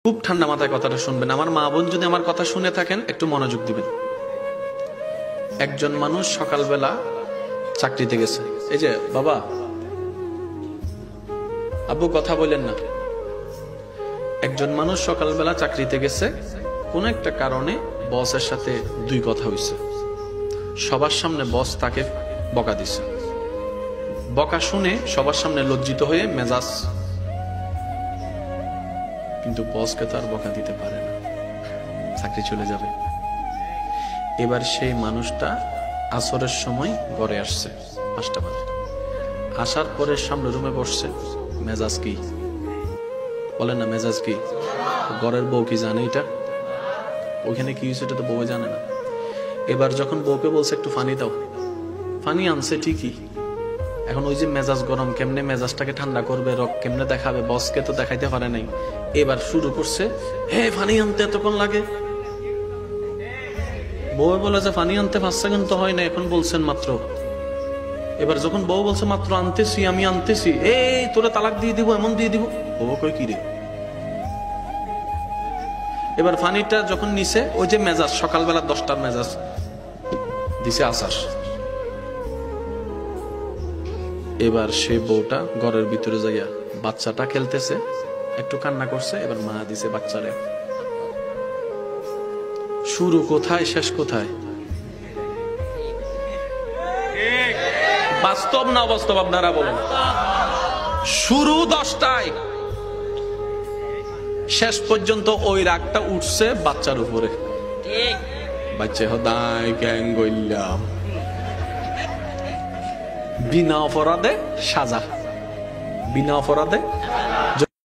খুব ঠান্ডা মাথায় কথাটা শুনবেন। আমার মা বোন যদি আমার কথা শুনে থাকেন একটু মনোযোগ দিবেন। একজন মানুষ সকালবেলা চাকরিতে গেছে। এই যে বাবা, আব্বু কথা বলেন না। একজন মানুষ সকালবেলা চাকরিতে গেছে, কোন একটা কারণে বসের সাথে দুই কথা হইছে। সবার সামনে বস তাকে বকা দিছে। বকা শুনে সবার সামনে লজ্জিত হয়ে মেজাজ, কিন্তু বসকে তো আর বকা দিতে পারে না, চাকরি চলে যাবে। এবার সেই মানুষটা আসরের সময় ঘরে আসছে 5টা বাজে। আসার পরে সামনে রুমে বসছে। মেজাজ কি বলেন না, মেজাজ কি? ঘরের বউ কি জানে এটা? ওইখানে কি হয়েছে এটা তো বউ জানে না। এবার যখন বউকে বলছে একটু পানি দাও, পানি আনছে ঠিকই। এখন ওই যে মেজাজ গরম, কেমনে মেজাজটাকে ঠান্ডা করবে, রক কেমনে দেখাবে, বসকে তো দেখাইতে পারে নাই। এবার শুরু করছে, হে পানি আনতে এতক্ষণ লাগে। বউ বলে যে পানি আনতে 5 সেকেন্ড তো হয় না, এখন বলছেন মাত্র। এবার যখন বউ বলছে মাত্র আনতেছি, আমি আনতেছি, এই তোরে তালাক দিয়ে দিব, এমন দিয়ে দিব। বউ কই কি রে? এবার পানিটা যখন নিছে, ওই যে মেজাজ সকালবেলা 10টার মেজাজ দিছে আসার। এবার সে বউটা ঘরের ভিতরে যাইয়া বাচ্চাটা খেলতেছে, একটু কান্না করছে। এবার মা দিছে বাচ্চারে। শুরু কোথায় শেষ কোথায়? বাস্তব না অবাস্তব আপনারা বলেন? শুরু 10টায়, শেষ পর্যন্ত ওই রাগটা উঠছে বাচ্চার উপরে। বাচ্চা হদায় গ্যাং গইলাম, বিনা অপরাধে সাজা, বিনা অপরাধে।